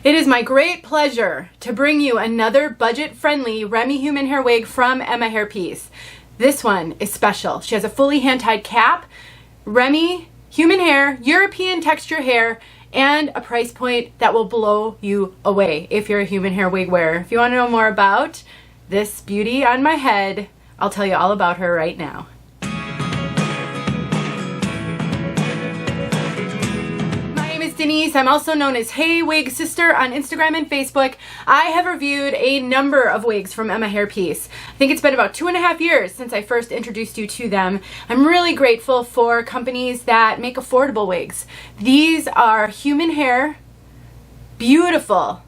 It is my great pleasure to bring you another budget-friendly Remy human hair wig from Emma Hairpiece. This one is special. She has a fully hand-tied cap, Remy human hair, European texture hair, and a price point that will blow you away if you're a human hair wig wearer. If you want to know more about this beauty on my head, I'll tell you all about her right now. Denise. I'm also known as Hey Wig Sister on Instagram and Facebook. I have reviewed a number of wigs from Emma Hairpiece. I think it's been about 2.5 years since I first introduced you to them. I'm really grateful for companies that make affordable wigs. These are human hair, beautiful,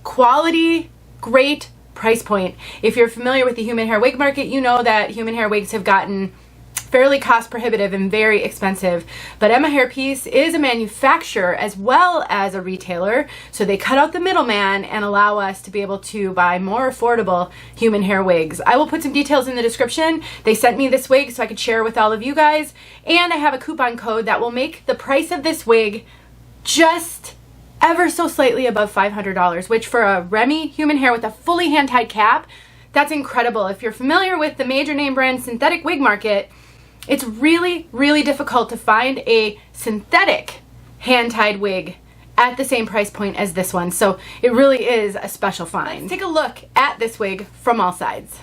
quality, great price point. If you're familiar with the human hair wig market, you know that human hair wigs have gotten fairly cost prohibitive and very expensive, but Emma Hairpiece is a manufacturer as well as a retailer, so they cut out the middleman and allow us to be able to buy more affordable human hair wigs. I will put some details in the description. They sent me this wig so I could share with all of you guys, and I have a coupon code that will make the price of this wig just ever so slightly above $500, which for a Remy human hair with a fully hand-tied cap, that's incredible. If you're familiar with the major name brand synthetic wig market, it's really, really difficult to find a synthetic hand-tied wig at the same price point as this one. So it really is a special find. Let's take a look at this wig from all sides.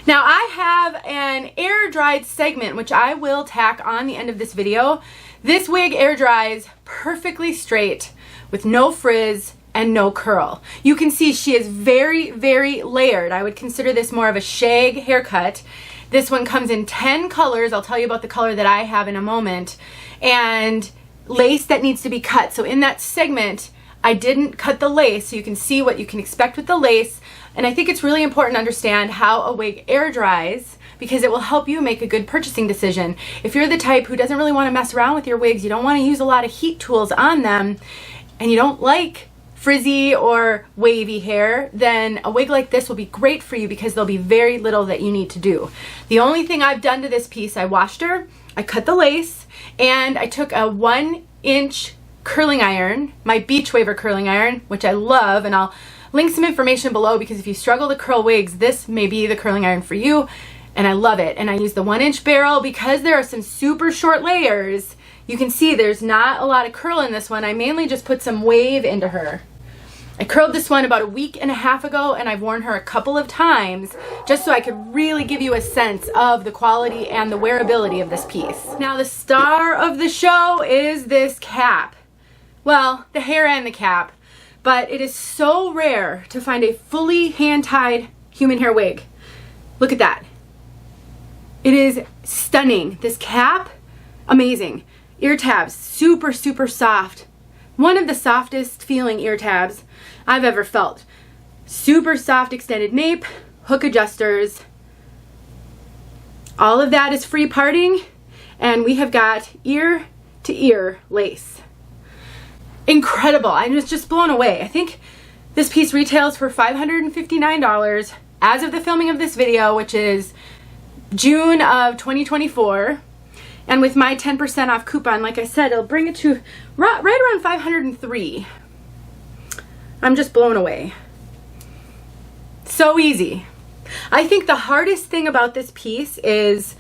Now I have an air dried segment which I will tack on the end of this video. This wig air dries perfectly straight with no frizz and no curl. You can see she is very, very layered. I would consider this more of a shag haircut. This one comes in 10 colors. I'll tell you about the color that I have in a moment. And lace that needs to be cut. So in that segment, I didn't cut the lace, so you can see what you can expect with the lace. And I think it's really important to understand how a wig air dries because it will help you make a good purchasing decision. If you're the type who doesn't really want to mess around with your wigs, you don't want to use a lot of heat tools on them, and you don't like frizzy or wavy hair, then a wig like this will be great for you because there'll be very little that you need to do. The only thing I've done to this piece, I washed her, I cut the lace, and I took a 1-inch curling iron, my beach waver curling iron, which I love, and I'll link some information below because if you struggle to curl wigs, this may be the curling iron for you, and I love it. And I use the 1-inch barrel because there are some super short layers. You can see there's not a lot of curl in this one. I mainly just put some wave into her. I curled this one about 1.5 weeks ago, and I've worn her a couple of times just so I could really give you a sense of the quality and the wearability of this piece. Now the star of the show is this cap. Well, the hair and the cap. But it is so rare to find a fully hand-tied human hair wig. Look at that. It is stunning. This cap, amazing. Ear tabs, super, super soft. One of the softest feeling ear tabs I've ever felt. Super soft extended nape, hook adjusters. All of that is free parting, and we have got ear-to-ear lace. Incredible. I was just blown away. I think this piece retails for $559 as of the filming of this video, which is June of 2024. And with my 10% off coupon, like I said, it'll bring it to right around $503. I'm just blown away. So easy. I think the hardest thing about this piece is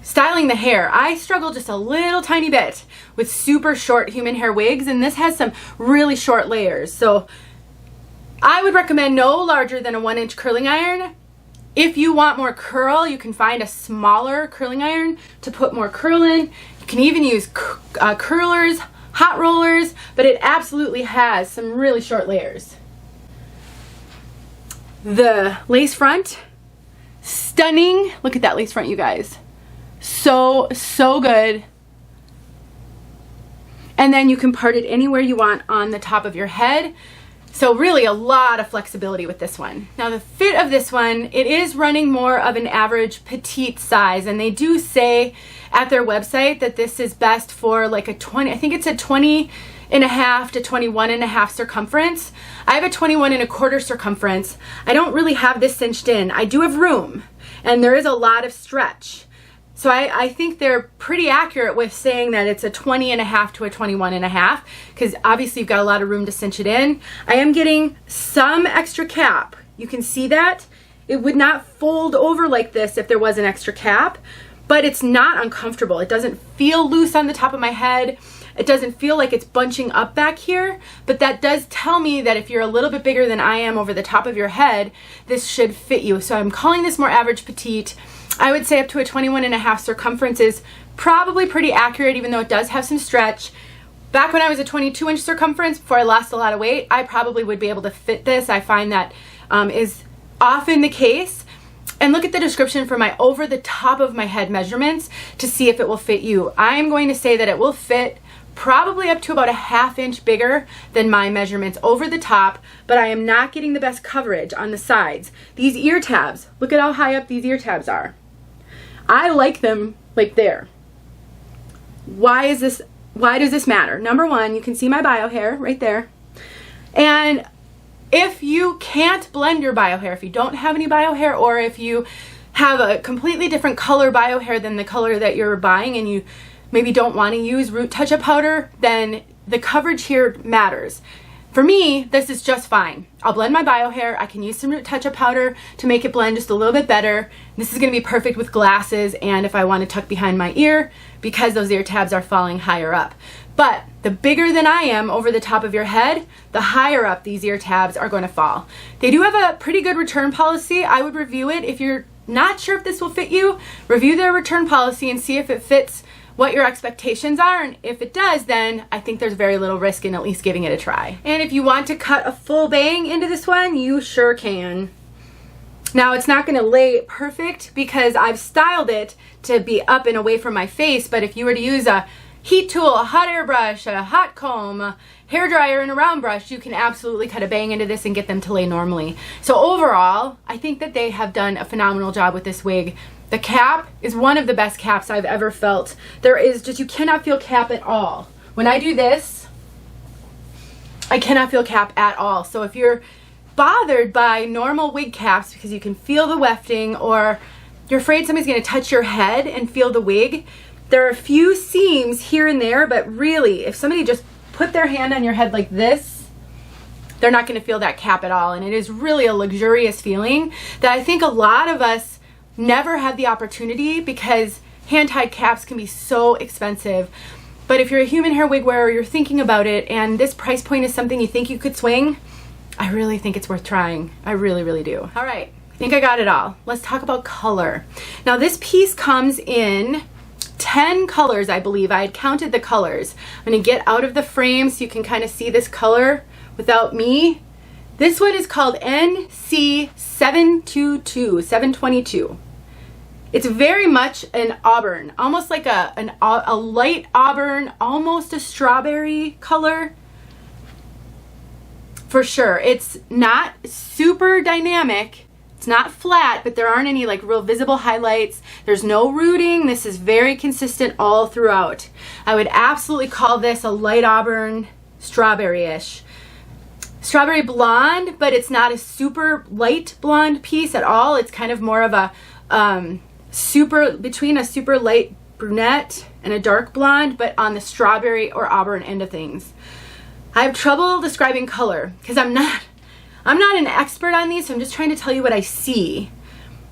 styling the hair. I struggle just a little tiny bit with super short human hair wigs, and this has some really short layers. So I would recommend no larger than a 1-inch curling iron. If you want more curl, you can find a smaller curling iron to put more curl in. You can even use curlers, hot rollers, but it absolutely has some really short layers. The lace front, stunning. Look at that lace front, you guys. So good. And then you can part it anywhere you want on the top of your head. So really a lot of flexibility with this one. Now the fit of this one, it is running more of an average petite size, and they do say at their website that this is best for like a 20, I think it's a 20 21.5 to 21.5 circumference. I have a 21.25 circumference. I don't really have this cinched in. I do have room, and there is a lot of stretch. So I think they're pretty accurate with saying that it's a 20.5 to a 21.5, because obviously you've got a lot of room to cinch it in. I am getting some extra cap. You can see that. It would not fold over like this if there was an extra cap, but it's not uncomfortable. It doesn't feel loose on the top of my head. It doesn't feel like it's bunching up back here, but that does tell me that if you're a little bit bigger than I am over the top of your head, this should fit you. So I'm calling this more average petite. I would say up to a 21.5 circumference is probably pretty accurate, even though it does have some stretch. Back when I was a 22-inch circumference, before I lost a lot of weight, I probably would be able to fit this. I find that is often the case. And look at the description for my over the top of my head measurements to see if it will fit you. I am going to say that it will fit probably up to about a 1/2 inch bigger than my measurements over the top, but I am not getting the best coverage on the sides. These ear tabs, look at how high up these ear tabs are. I like them like there. Why does this matter? Number one, you can see my bio hair right there. And if you can't blend your bio hair, if you don't have any bio hair, or if you have a completely different color bio hair than the color that you're buying and you maybe don't want to use root touch-up powder, then the coverage here matters. For me, this is just fine. I'll blend my bio hair. I can use some root touch-up powder to make it blend just a little bit better. This is going to be perfect with glasses and if I want to tuck behind my ear, because those ear tabs are falling higher up. But the bigger than I am over the top of your head, the higher up these ear tabs are going to fall. They do have a pretty good return policy. I would review it. If you're not sure if this will fit you, review their return policy and see if it fits what your expectations are, and if it does, then I think there's very little risk in at least giving it a try. And if you want to cut a full bang into this one, you sure can. Now it's not going to lay perfect because I've styled it to be up and away from my face, but if you were to use a heat tool, a hot air brush, a hot comb, a hair dryer, and a round brush, you can absolutely cut a bang into this and get them to lay normally. So overall, I think that they have done a phenomenal job with this wig. The cap is one of the best caps I've ever felt. There is just, you cannot feel cap at all. When I do this, I cannot feel cap at all. So if you're bothered by normal wig caps because you can feel the wefting, or you're afraid somebody's going to touch your head and feel the wig, there are a few seams here and there, but really, if somebody just put their hand on your head like this, they're not going to feel that cap at all. And it is really a luxurious feeling that I think a lot of us never had the opportunity because hand-tied caps can be so expensive. But if you're a human hair wig wearer, you're thinking about it, and this price point is something you think you could swing, I really think it's worth trying. I really, really do. All right, I think I got it all. Let's talk about color. Now this piece comes in 10 colors, I believe. I had counted the colors. I'm gonna get out of the frame so you can kind of see this color without me. This one is called NC722. It's very much an auburn, almost like a light auburn, almost a strawberry color. For sure. It's not super dynamic. It's not flat, but there aren't any like real visible highlights. There's no rooting. This is very consistent all throughout. I would absolutely call this a light auburn, strawberry-ish. Strawberry blonde, but it's not a super light blonde piece at all. It's kind of more of a between a super light brunette and a dark blonde, but on the strawberry or auburn end of things. I have trouble describing color because I'm not an expert on these, so I'm just trying to tell you what I see.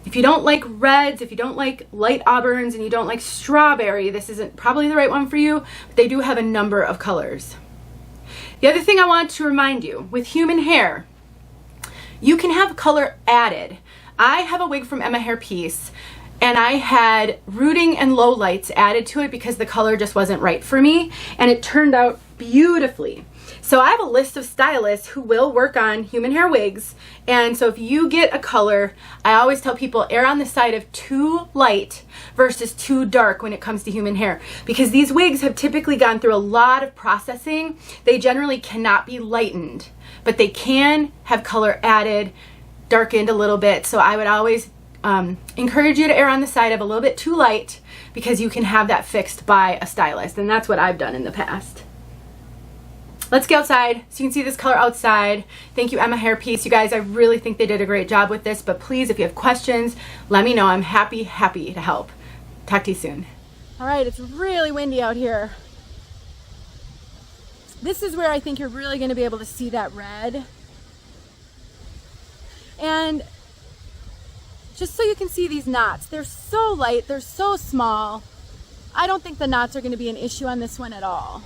If you don't like reds, if you don't like light auburns, and you don't like strawberry, this isn't probably the right one for you, but they do have a number of colors. The other thing I want to remind you, with human hair, you can have color added. I have a wig from Emma Hairpiece, and I had rooting and low lights added to it because the color just wasn't right for me, and it turned out beautifully. So I have a list of stylists who will work on human hair wigs, and so if you get a color, I always tell people err on the side of too light versus too dark when it comes to human hair, because these wigs have typically gone through a lot of processing. They generally cannot be lightened, but they can have color added, darkened a little bit. So I would always encourage you to err on the side of a little bit too light, because you can have that fixed by a stylist, and that's what I've done in the past. let's get outside so you can see this color outside. Thank you, Emma Hairpiece. You guys, I really think they did a great job with this, but please, if you have questions, let me know. I'm happy to help. Talk to you soon. All right, it's really windy out here. This is where I think you're really going to be able to see that red. And just so you can see these knots, they're so light, they're so small. I don't think the knots are going to be an issue on this one at all.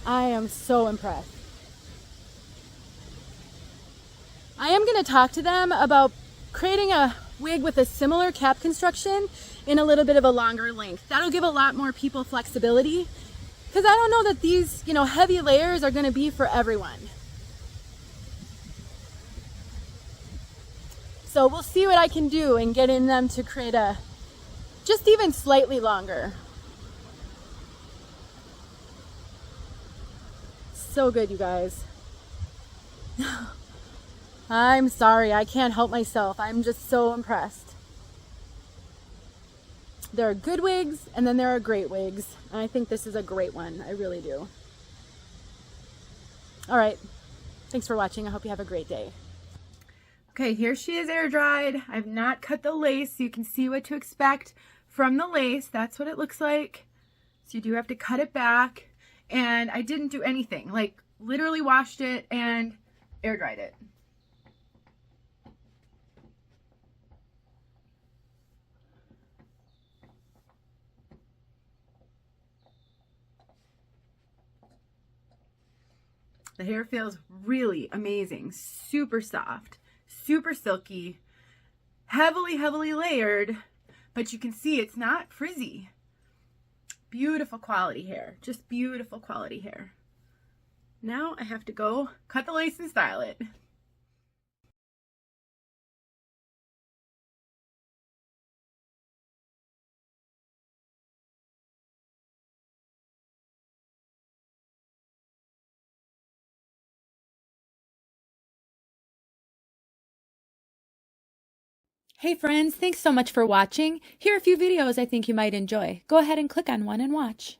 I am so impressed. I am going to talk to them about creating a wig with a similar cap construction in a little bit of a longer length. That'll give a lot more people flexibility, because I don't know that these, heavy layers are going to be for everyone. So we'll see what I can do in getting them to create a just even slightly longer. So good, you guys. I'm sorry, I can't help myself. I'm just so impressed. There are good wigs, and then there are great wigs. And I think this is a great one. I really do. All right. Thanks for watching. I hope you have a great day. Okay, here she is air dried. I've not cut the lace, so you can see what to expect from the lace. That's what it looks like. So you do have to cut it back. And I didn't do anything. Like, literally washed it and air dried it. The hair feels really amazing, super soft, super silky, heavily layered, but you can see it's not frizzy. Beautiful quality hair, just beautiful quality hair. Now I have to go cut the lace and style it. Hey friends, thanks so much for watching. Here are a few videos I think you might enjoy. Go ahead and click on one and watch.